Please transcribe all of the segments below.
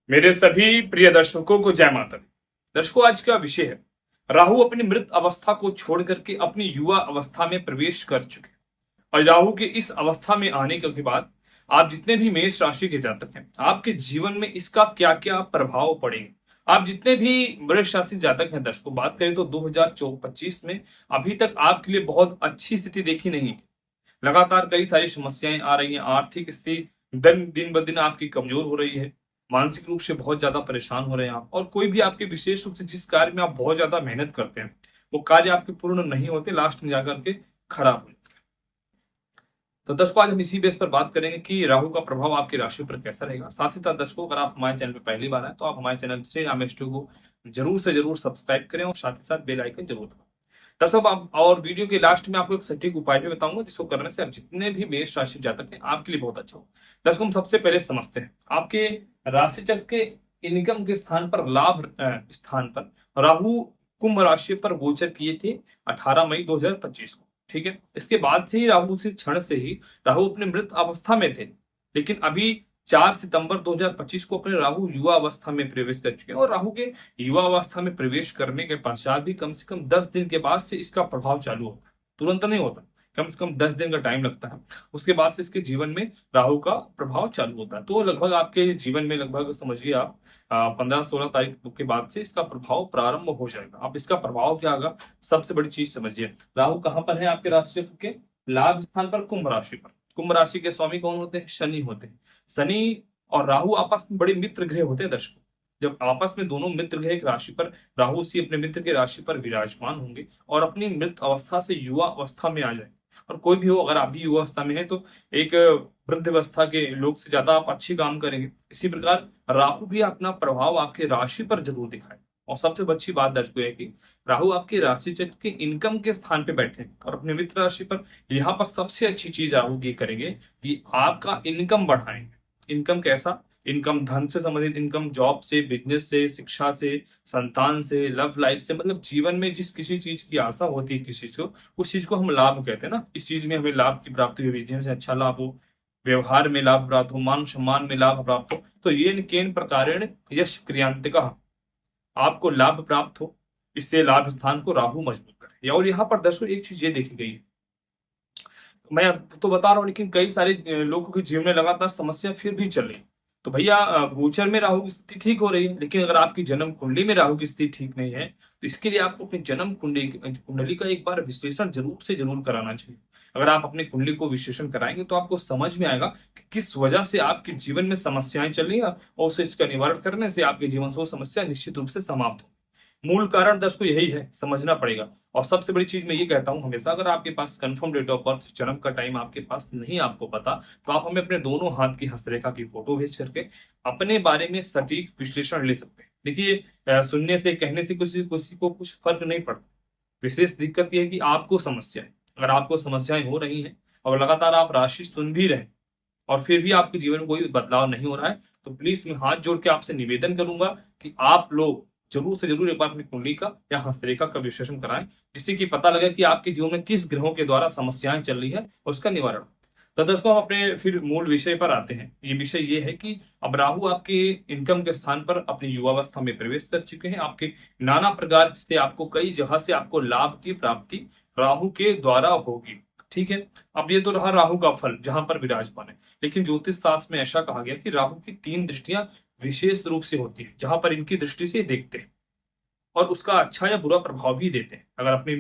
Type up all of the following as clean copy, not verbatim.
मेरे सभी प्रिय दर्शकों को जय माता दी। दर्शकों, आज का विषय है राहु अपनी मृत अवस्था को छोड़ करके अपनी युवा अवस्था में प्रवेश कर चुके। और राहु के इस अवस्था में आने के बाद आप जितने भी मेष राशि के जातक हैं, आपके जीवन में इसका क्या क्या प्रभाव पड़ेंगे। आप जितने भी वृष राशि जातक हैं, दर्शकों बात करें तो 2025 में अभी तक आपके लिए बहुत अच्छी स्थिति देखी नहीं है। लगातार कई सारी समस्याएं आ रही हैं। आर्थिक स्थिति दिन ब दिन आपकी कमजोर हो रही है। मानसिक रूप से बहुत ज्यादा परेशान हो रहे हैं आप, और कोई भी आपके विशेष रूप से जिस कार्य में आप बहुत ज्यादा मेहनत करते हैं वो कार्य आपके पूर्ण नहीं होते, लास्ट में जाकर के खराब हो जाते हैं। तो दर्शकों, आज हम इसी बेस पर बात करेंगे कि राहु का प्रभाव आपकी राशि पर कैसा रहेगा। साथ ही साथ दर्शकों, अगर आप हमारे चैनल पर पहली बार आए तो आप हमारे चैनल श्री राम को जरूर से जरूर सब्सक्राइब करें और साथ ही साथ बेल आइकन जरूर दबाएं। दर्शकों, आप और वीडियो के लास्ट में आपको एक सटीक उपाय भी बताऊंगा जिसको करने से आप जितने भी मेष राशि जातक हैं आपके लिए बहुत अच्छा हो। दर्शकों, हम सबसे पहले समझते हैं आपके राशि चक्र के इनकम के स्थान पर, लाभ स्थान पर राहु कुंभ राशि पर गोचर किए थे 18 मई 2025 को। ठीक है, इसके बाद से ही राहु से क्षण से ही राहु अपने मृत अवस्था में थे, लेकिन अभी 4 सितंबर 2025 को अपने राहु युवा अवस्था में प्रवेश कर चुके हैं। और राहु के युवा अवस्था में प्रवेश करने के पश्चात भी कम से कम 10 दिन के बाद से इसका प्रभाव चालू होता है, तुरंत नहीं होता। कम से कम 10 दिन का टाइम लगता है, उसके बाद से इसके जीवन में राहु का प्रभाव चालू होता है। तो लगभग आपके जीवन में लगभग समझिए आप 15-16 तारीख के बाद से इसका प्रभाव प्रारंभ हो जाएगा। अब इसका प्रभाव क्या होगा, सबसे बड़ी चीज समझिए। राहु कहां पर है आपके राशि चक्र के लाभ स्थान पर, कुंभ राशि पर। कुंभ राशि के स्वामी कौन होते हैं? शनि होते हैं। शनि और राहु आपस में बड़े मित्र ग्रह होते हैं दर्शकों। जब आपस में दोनों मित्र ग्रह एक राशि पर, राहु उसी अपने मित्र की राशि पर विराजमान होंगे और अपनी मृत अवस्था से युवा अवस्था में आ जाए। और कोई भी हो, अगर आप भी युवा अवस्था में है तो एक वृद्ध अवस्था के लोग से ज्यादा आप अच्छी काम करेंगे। इसी प्रकार राहु भी अपना प्रभाव आपके राशि पर जरूर दिखाए। और सबसे अच्छी बात दर्शकों है कि राहु आपकी राशि चक्र के इनकम के स्थान पे बैठे हैं और अपने मित्र राशि पर। यहाँ पर सबसे अच्छी चीज राहु ये करेंगे कि आपका इनकम बढ़ाएंगे। इनकम कैसा? इनकम धन से संबंधित इनकम, जॉब से, बिजनेस से, शिक्षा से, संतान से, लव लाइफ से, मतलब जीवन में जिस किसी चीज की आशा होती है किसी को, उस चीज को हम लाभ कहते हैं ना। इस चीज में हमें लाभ की प्राप्ति हुई, जिनसे अच्छा लाभ हो, व्यवहार में लाभ प्राप्त हो, मान सम्मान में लाभ प्राप्त हो, तो ये केन प्रकारेण यश क्रियांतिका, आपको लाभ प्राप्त हो। इससे लाभ स्थान को राहु मजबूत करे। और यहाँ पर दर्शकों एक चीज ये देखी गई है, मैं तो बता रहा हूँ, लेकिन कई सारे लोगों के जीवन में लगातार समस्या फिर भी चल रही है। तो भैया, गोचर में राहु की स्थिति ठीक हो रही है, लेकिन अगर आपकी जन्म कुंडली में राहु की स्थिति ठीक नहीं है तो इसके लिए आपको अपनी जन्म कुंडली का एक बार विश्लेषण जरूर से जरूर कराना चाहिए। अगर आप अपनी कुंडली को विश्लेषण कराएंगे तो आपको समझ में आएगा कि किस वजह से आपके जीवन में समस्याएं चल रही है, और उसे इसका निवारण करने से आपके जीवन से वो समस्या निश्चित रूप से समाप्त हो। मूल कारण दर्शकों यही है, समझना पड़ेगा। और सबसे बड़ी चीज मैं ये कहता हूं हमेशा, अगर आपके पास कंफर्म डेट ऑफ बर्थ, जन्म का टाइम आपके पास नहीं आपको पता, तो आप हमें अपने दोनों हाथ की हस्तरेखा की फोटो भेज करके अपने बारे में सटीक विश्लेषण ले सकते हैं। देखिए, सुनने से, कहने से किसी को कुछ फर्क नहीं पड़ता। विशेष दिक्कत यह है कि आपको समस्या है। अगर आपको समस्याएं हो रही हैं और लगातार आप राशि सुन भी रहे और फिर भी आपके जीवन में कोई बदलाव नहीं हो रहा है, तो प्लीज मैं हाथ जोड़ के आपसे निवेदन करूंगा कि आप लोग जरूर से जरूर एक बार अपनी कुंडली का या हस्तरेखा का विश्लेषण कराएं, जिससे कि पता लगे कि आपके जीवन में किस ग्रहों के द्वारा समस्याएं चल रही है और उसका निवारण। तो दोस्तों, हम अपने फिर मूल विषय पर आते हैं। ये विषय ये है कि अब राहु आपके इनकम के स्थान पर अपनी युवावस्था में प्रवेश कर चुके हैं। आपके नाना प्रकार से आपको कई जगह से आपको लाभ की प्राप्ति राहु के द्वारा होगी। ठीक है, अब ये तो रहा राहु का फल जहां पर विराजमान है। लेकिन ज्योतिष शास्त्र में ऐसा कहा गया कि राहु की 3 दृष्टियां विशेष रूप से होती है, जहां पर इनकी दृष्टि से देखते हैं और उसका अच्छा या बुरा प्रभाव भी देते हैं। अगर अपने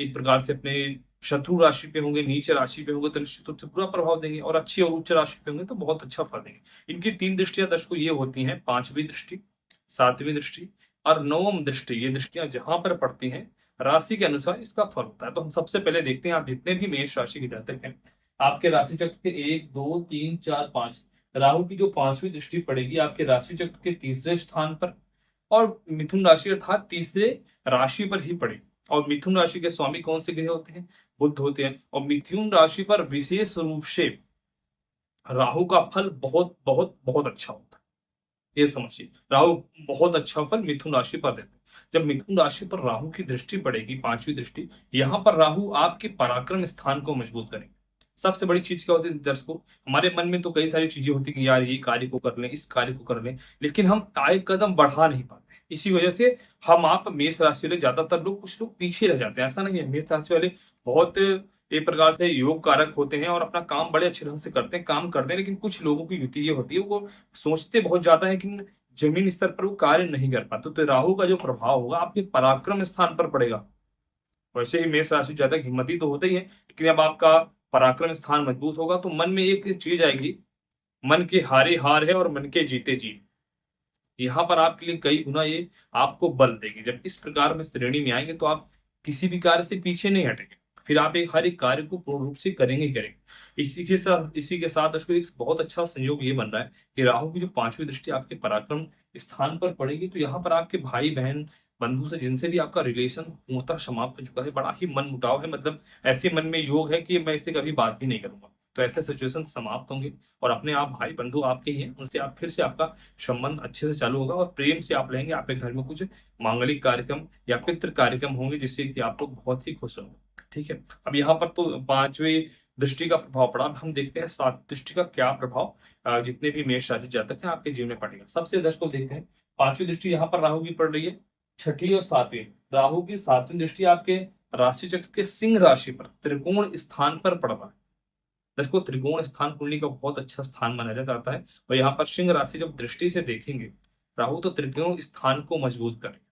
एक प्रकार से अपने शत्रु राशि पे होंगे, नीच राशि पे होंगे तो निश्चित रूप से बुरा प्रभाव देंगे, और अच्छी और उच्च राशि पे होंगे तो बहुत अच्छा फल देंगे। इनकी 3 दृष्टियां दर्शकों ये होती हैं, 5वीं दृष्टि, 7वीं दृष्टि और 9वीं दृष्टि। ये दृष्टियां जहां पर पड़ती हैं राशि के अनुसार इसका फल होता है। तो हम सबसे पहले देखते हैं, आप जितने भी मेष राशि के जातक हैं, आपके राशि चक्र के 1, 2, 3, 4, 5, राहु की जो 5वीं दृष्टि पड़ेगी आपके राशि चक्र के तीसरे स्थान पर, और मिथुन राशि अर्थात तीसरे राशि पर ही पड़े। और मिथुन राशि के स्वामी कौन से ग्रह होते हैं? बुध होते हैं। और मिथुन राशि पर विशेष रूप से राहु का फल बहुत बहुत बहुत अच्छा होता है। ये समझिए, राहु बहुत अच्छा फल मिथुन राशि पर देते हैं। जब मिथुन राशि पर राहु की दृष्टि पड़ेगी, 5वीं दृष्टि, यहां पर राहु आपके पराक्रम स्थान को मजबूत करेंगे। सबसे बड़ी चीज क्या होती है दर्शकों, हमारे मन में तो कई सारी चीजें होती है कि यार ये कार्य को कर लें, इस कार्य को कर लें, लेकिन हम एक कदम बढ़ा नहीं पाते। इसी वजह से हम आप मेष राशि वाले ज्यादातर लोग, कुछ लोग पीछे रह जाते हैं। ऐसा नहीं है, मेष राशि वाले बहुत एक प्रकार से योग कारक होते हैं और अपना काम बड़े अच्छे ढंग से करते हैं, काम करते हैं। लेकिन कुछ लोगों की युति ये होती है, वो सोचते बहुत ज्यादा है कि जमीन स्तर पर वो कार्य नहीं कर पाते। तो राहु का जो प्रभाव होगा आपके पराक्रम स्थान पर पड़ेगा। वैसे ही मेष राशि ज्यादा हिम्मती तो होता ही है, लेकिन अब आपका पराक्रम स्थान मजबूत होगा तो मन में एक चीज आएगी, मन के हारे हार है और मन के जीते जीत। यहाँ पर आपके लिए कई गुना ये आपको बल देगी। जब इस प्रकार में श्रेणी में आएंगे तो आप किसी भी कार्य से पीछे नहीं हटेंगे, फिर आप एक हर एक कार्य को पूर्ण रूप से करेंगे ही करेंगे। इसी के साथ उसको एक बहुत अच्छा संयोग ये बन रहा है कि राहु की जो पांचवी दृष्टि आपके पराक्रम स्थान पर पड़ेगी, तो यहाँ पर आपके भाई बहन बंधु से जिनसे भी आपका रिलेशन पूर्णतः समाप्त हो चुका है, बड़ा ही मन मुटाव है, मतलब ऐसे मन में योग है कि मैं इससे कभी बात भी नहीं करूंगा, तो ऐसे सिचुएशन समाप्त होंगे और अपने आप भाई बंधु आपके ही हैं, उनसे आप फिर से आपका संबंध अच्छे से चालू होगा और प्रेम से आप रहेंगे। आपके घर में कुछ मांगलिक कार्यक्रम या पितृ कार्यक्रम होंगे जिससे कि आप लोग बहुत ही खुश होंगे। ठीक है, अब यहाँ पर तो पांचवी दृष्टि का प्रभाव पड़ा। अब हम देखते हैं सात दृष्टि का क्या प्रभाव जितने भी मेष राशि जातक हैं आपके जीवन में पड़ेगा। सबसे दर्शकों देखते हैं, पांचवी दृष्टि यहाँ पर राहु की पड़ रही है, छठी और सातवीं। राहु की सातवीं दृष्टि आपके राशि चक्र के सिंह राशि पर त्रिकोण स्थान पर पड़ रहा है। दर्शकों त्रिकोण स्थान कुंडली का बहुत अच्छा स्थान माना जाता है और यहाँ पर सिंह राशि जब दृष्टि से देखेंगे राहु, तो त्रिकोण स्थान को मजबूत करेंगे।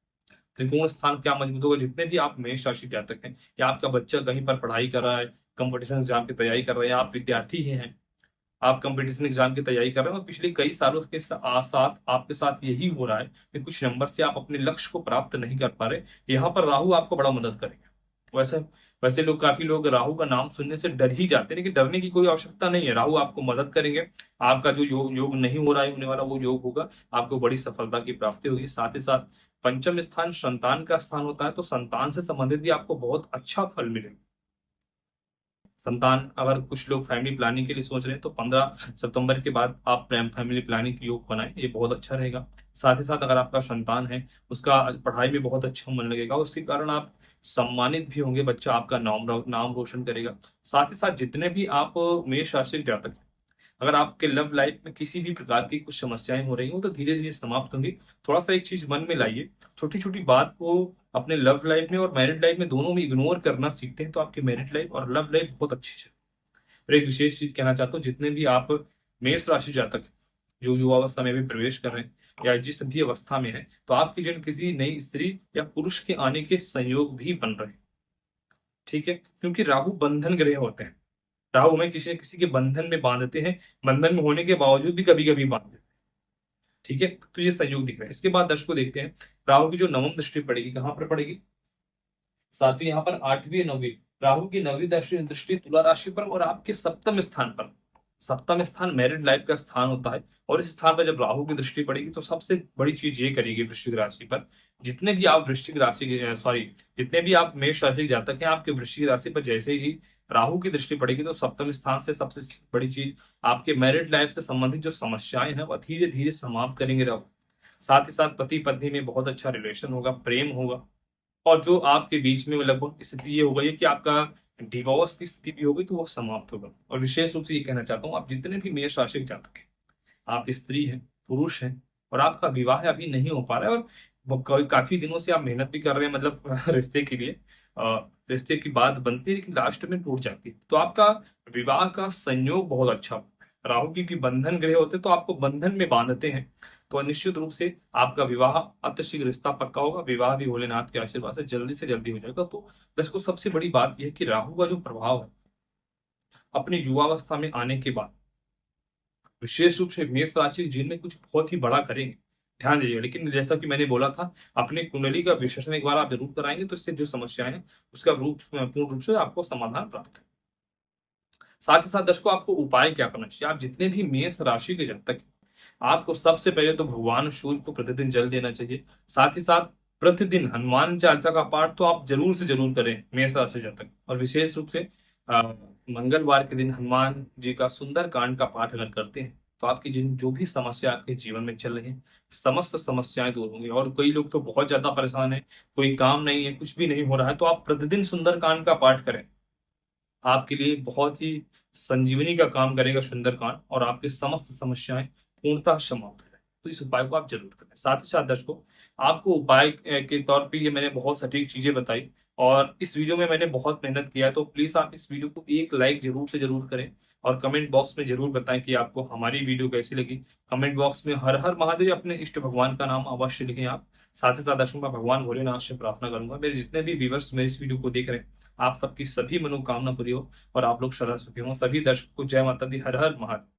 त्रिकोण स्थान क्या मजबूत होगा, जितने भी आप मेष राशि जातक हैं या आपका बच्चा कहीं पर पढ़ाई कर रहा है, कंपटीशन एग्जाम की तैयारी कर रहे हैं, आप विद्यार्थी ही हैं, आप कंपटीशन एग्जाम की तैयारी कर रहे हैं और पिछले कई सालों के साथ आपके साथ यही हो रहा है कि कुछ नंबर से आप अपने लक्ष्य को प्राप्त नहीं कर पा रहे, यहाँ पर राहु आपको बड़ा मदद करेंगे। वैसे वैसे लोग, काफी लोग राहु का नाम सुनने से डर ही जाते हैं, लेकिन डरने की कोई आवश्यकता नहीं है। राहु आपको मदद करेंगे, आपका जो योग नहीं हो रहा है होने वाला, वो योग होगा, आपको बड़ी सफलता की प्राप्ति होगी। साथ ही साथ पंचम स्थान संतान का स्थान होता है, तो संतान से संबंधित भी आपको बहुत अच्छा फल मिलेगा। संतान, अगर कुछ लोग फैमिली प्लानिंग के लिए सोच रहे हैं तो 15 सितंबर के बाद आप फैमिली प्लानिंग की योग बनाएं, ये बहुत अच्छा रहेगा। साथ ही साथ अगर आपका संतान है, उसका पढ़ाई में बहुत अच्छा मन लगेगा, उसके कारण आप सम्मानित भी होंगे, बच्चा आपका नाम रोशन करेगा। साथ ही साथ जितने भी आप मेष राशि जातक हैं, अगर आपके लव लाइफ में किसी भी प्रकार की कुछ समस्याएं हो रही हो तो धीरे धीरे समाप्त होंगी। थोड़ा सा एक चीज मन में लाइए, छोटी छोटी बात को अपने लव लाइफ में और मैरिड लाइफ में दोनों में इग्नोर करना सीखते हैं तो आपकी मैरिड लाइफ और लव लाइफ बहुत अच्छी है। और एक विशेष चीज कहना चाहता हूँ, जितने भी आप मेष राशि जातक हैं, जो युवावस्था में भी प्रवेश कर रहे हैं या जिस भी अवस्था में है, तो आपकी जो किसी नई स्त्री या पुरुष के आने के संयोग भी बन रहे हैं। ठीक है, क्योंकि राहु बंधन ग्रह होते हैं, राहु हमें किसी न किसी के बंधन में बांधते हैं, बंधन में होने के बावजूद भी कभी कभी बांध देते हैं। ठीक है, तो ये संयोग दिख रहा है। इसके बाद दर्शकों देखते हैं, राहु की जो नवम दृष्टि पड़ेगी कहां पर पड़ेगी, सातवीं, यहाँ पर आठवीं नौवीं। राहु की नवीं दृष्टि तुला राशि पर और आपके सप्तम स्थान पर। सप्तम स्थान मैरिड लाइफ का स्थान होता है और इस स्थान पर जब राहु की दृष्टि पड़ेगी तो सबसे बड़ी चीज ये करेगी वृश्चिक राशि पर, जितने भी आप वृश्चिक राशि के जितने भी आप मेष राशि के जातक हैं, आपके वृश्चिक राशि पर जैसे ही राहु की दृष्टि पड़ेगी तो सप्तम स्थान से सबसे बड़ी चीज आपके मैरिड लाइफ से संबंधित जो समस्याएं हैं वह धीरे धीरे समाप्त करेंगे राहु। साथ ही साथ पति पत्नी में बहुत अच्छा रिलेशन होगा, प्रेम होगा, और जो आपके बीच में लगभग स्थिति ये हो गई है कि आपका डिवोर्स की स्थिति भी होगी तो वो समाप्त होगा। और विशेष रूप से ये कहना चाहता हूँ, आप जितने भी मेष राशि के जातक हैं, आप स्त्री हैं, पुरुष हैं और आपका विवाह अभी नहीं हो पा रहा है और काफी दिनों से आप मेहनत भी कर रहे हैं, मतलब रिश्ते के लिए, रिश्ते की बात बनती है लेकिन लास्ट में टूट जाती है, तो आपका विवाह का संयोग बहुत अच्छा हो। राहु की बंधन ग्रह होते तो आपको बंधन में बांधते हैं, तो निश्चित रूप से आपका विवाह अतिशीघ्र रिश्ता पक्का होगा। विवाह भी भोलेनाथ के आशीर्वाद से जल्दी हो जाएगा। तो दर्शकों सबसे बड़ी बात यह है कि राहु का जो प्रभाव है अपनी युवावस्था में आने के बाद विशेष रूप से मेष राशि जिनमें कुछ बहुत ही बड़ा करेंगे, ध्यान दीजिएगा। लेकिन जैसा कि मैंने बोला था, अपनी कुंडली का विश्लेषण एक बार आप जरूर कराएंगे तो इससे जो समस्याएं हैं उसका पूर्ण रूप से आपको समाधान प्राप्त है। साथ ही साथ दर्शकों आपको उपाय क्या करना चाहिए, आप जितने भी मेष राशि के जातक हैं, आपको सबसे पहले तो भगवान सूर्य को प्रतिदिन जल देना चाहिए। साथ ही साथ प्रतिदिन हनुमान चालीसा का पाठ तो आप जरूर से जरूर करें मेष राशि जातक, और विशेष रूप से मंगलवार के दिन हनुमान जी का सुंदर कांड का पाठ अगर करते हैं तो आपकी जो भी समस्या आपके जीवन में चल रही है समस्त समस्याएं दूर होंगी। और कई लोग तो बहुत ज्यादा परेशान है, कोई काम नहीं है, कुछ भी नहीं हो रहा है, तो आप प्रतिदिन सुंदर कांड का पाठ करें। आपके लिए बहुत ही संजीवनी का काम करेगा सुंदरकांड, और आपकी समस्त समस्याएं पूर्णतः समाप्त हो जाए। तो इस उपाय को आप जरूर करें। साथ ही साथ दर्शकों, आपको उपाय के तौर पे ये मैंने बहुत सटीक चीजें बताई, और इस वीडियो में मैंने बहुत मेहनत किया है, तो प्लीज आप इस वीडियो को एक लाइक जरूर से जरूर करें, और कमेंट बॉक्स में जरूर बताएं कि आपको हमारी वीडियो कैसी लगी। कमेंट बॉक्स में हर हर महादेव अपने इष्ट भगवान का नाम अवश्य लिखें आप। साथ ही साथ दर्शकों, मैं भगवान भोलेनाथ से प्रार्थना करूंगा मेरे जितने भी व्यूवर्स मेरे इस वीडियो को देख रहे हैं, आप सबकी सभी मनोकामना पूरी हो और आप लोग सदा सुखी हो। सभी दर्शकों को जय माता दी, हर हर महादेव।